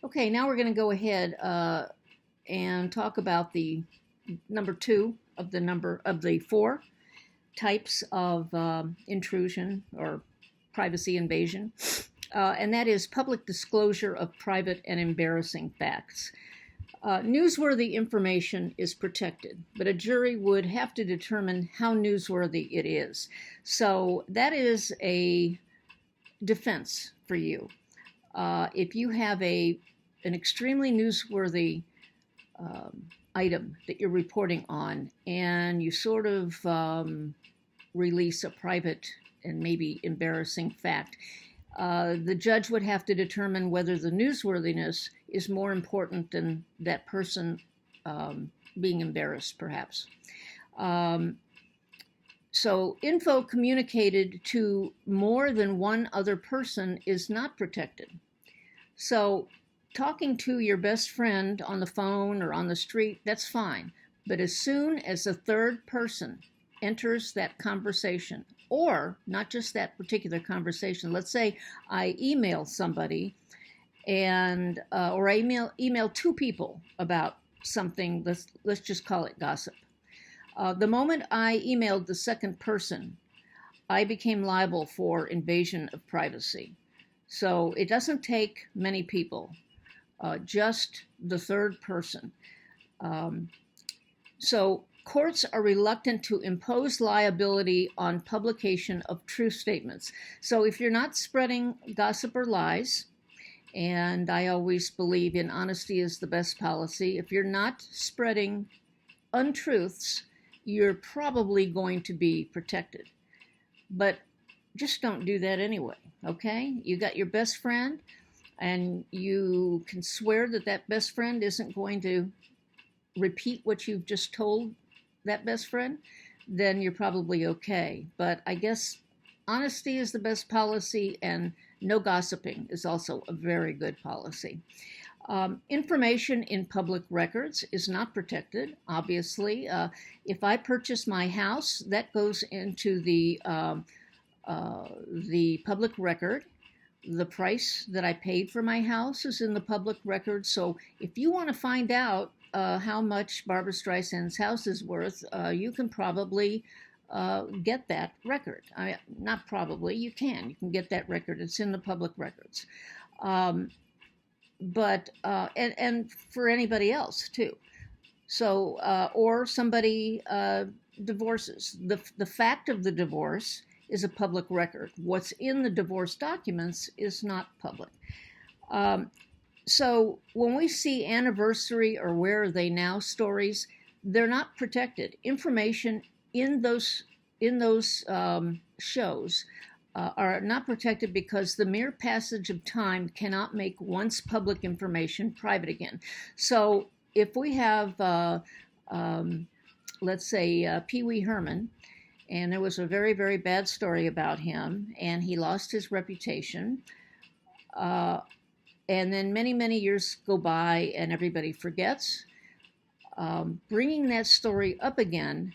Okay, now we're going to go ahead and talk about the number two of the four types of intrusion or privacy invasion, and that is public disclosure of private and embarrassing facts. Newsworthy information is protected, but a jury would have to determine how newsworthy it is. So that is a defense for you. If you have an extremely newsworthy item that you're reporting on, and you sort of release a private and maybe embarrassing fact, the judge would have to determine whether the newsworthiness is more important than that person being embarrassed, perhaps. So info communicated to more than one other person is not protected. So talking to your best friend on the phone or on the street, that's fine. But as soon as a third person enters that conversation, or not just that particular conversation, let's say I email somebody and or I email two people about something, let's just call it gossip. The moment I emailed the second person, I became liable for invasion of privacy. So it doesn't take many people, just the third person. So courts are reluctant to impose liability on publication of true statements. So if you're not spreading gossip or lies, and I always believe in honesty is the best policy, if you're not spreading untruths, you're probably going to be protected. But just don't do that anyway, okay? You got your best friend, and you can swear that that best friend isn't going to repeat what you've just told that best friend, then you're probably okay. But I guess honesty is the best policy, and no gossiping is also a very good policy. Information in public records is not protected, obviously. If I purchase my house, that goes into the public record. The price that I paid for my house is in the public record. So if you want to find out how much Barbra Streisand's house is worth, you can probably get that record. Not probably, you can. You can get that record. It's in the public records. But for anybody else too. So or somebody divorces. The fact of the divorce is a public record. What's in the divorce documents is not public. So when we see anniversary or where are they now stories, they're not protected. Information in those shows are not protected because the mere passage of time cannot make once public information private again. So if we have, let's say, Pee Wee Herman, and there was a very, very bad story about him, and he lost his reputation, and then many, many years go by and everybody forgets, bringing that story up again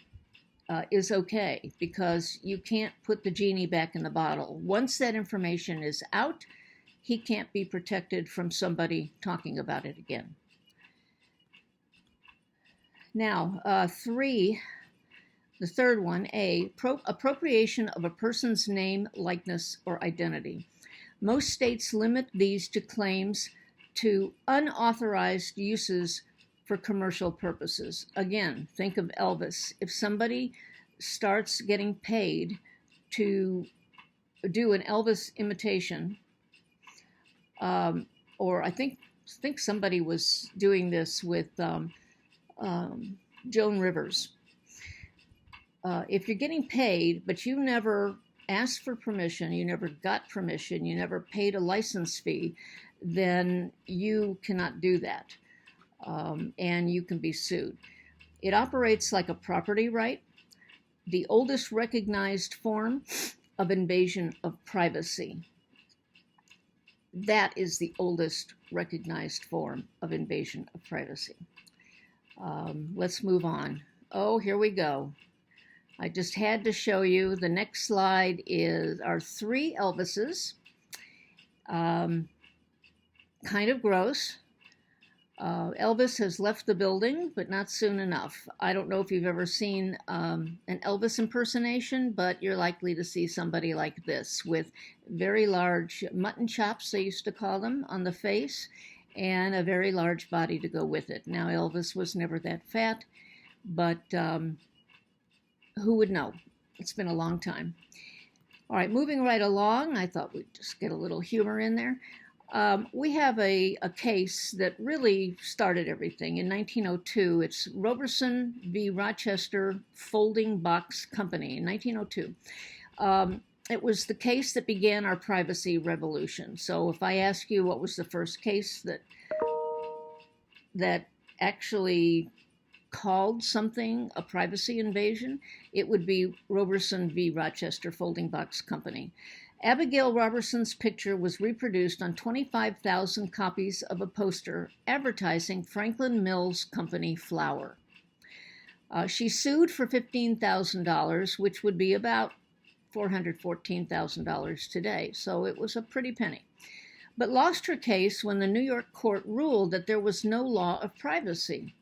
is okay, because you can't put the genie back in the bottle. Once that information is out, he can't be protected from somebody talking about it again. Now, the third one, appropriation of a person's name, likeness, or identity. Most states limit these to claims to unauthorized uses for commercial purposes. Again, think of Elvis. If somebody starts getting paid to do an Elvis imitation, or I think somebody was doing this with Joan Rivers. If you're getting paid, but you never asked for permission, you never got permission, you never paid a license fee, then you cannot do that. And you can be sued. It operates like a property right, the oldest recognized form of invasion of privacy. That is the oldest recognized form of invasion of privacy. Let's move on. Oh, here we go. I just had to show you. The next slide are three Elvises. kind of gross. Elvis has left the building, but not soon enough. I don't know if you've ever seen an Elvis impersonation, but you're likely to see somebody like this with very large mutton chops, they used to call them, on the face, and a very large body to go with it. Now, Elvis was never that fat, but who would know? It's been a long time. All right, moving right along, I thought we'd just get a little humor in there. We have a case that really started everything. In 1902, it's Roberson v. Rochester Folding Box Company in 1902. It was the case that began our privacy revolution. So if I ask you what was the first case that actually called something a privacy invasion, it would be Roberson v. Rochester Folding Box Company. Abigail Roberson's picture was reproduced on 25,000 copies of a poster advertising Franklin Mills Company flour. She sued for $15,000, which would be about $414,000 today, so it was a pretty penny, but lost her case when the New York court ruled that there was no law of privacy.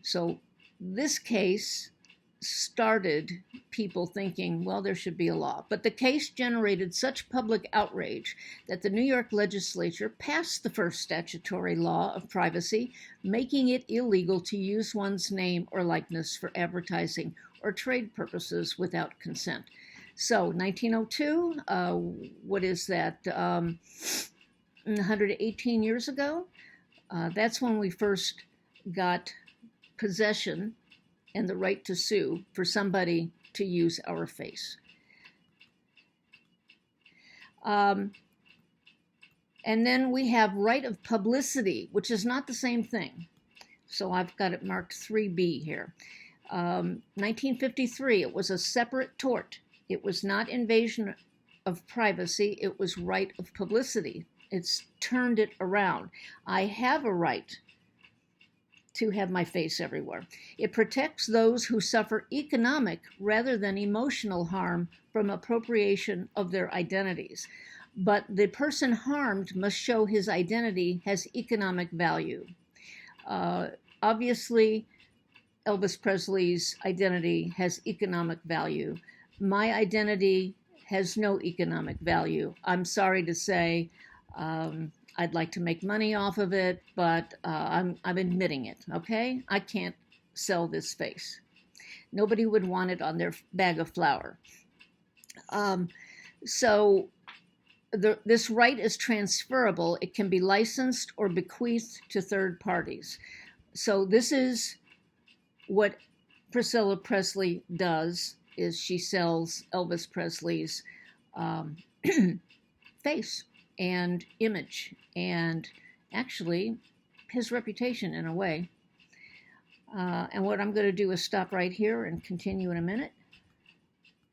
So this case started people thinking, well, there should be a law. But the case generated such public outrage that the New York legislature passed the first statutory law of privacy, making it illegal to use one's name or likeness for advertising or trade purposes without consent. So 1902, what is that, 118 years ago? That's when we first got possession and the right to sue for somebody to use our face. And then we have right of publicity, which is not the same thing. So I've got it marked 3B here. 1953, it was a separate tort. It was not invasion of privacy, it was right of publicity. It's turned it around. I have a right to have my face everywhere. It protects those who suffer economic rather than emotional harm from appropriation of their identities. But the person harmed must show his identity has economic value. Obviously, Elvis Presley's identity has economic value. My identity has no economic value. I'm sorry to say, I'd like to make money off of it, but I'm admitting it, okay? I can't sell this face. Nobody would want it on their bag of flour. So this right is transferable. It can be licensed or bequeathed to third parties. So this is what Priscilla Presley does, is she sells Elvis Presley's face and image, and actually his reputation in a way. And what I'm going to do is stop right here and continue in a minute.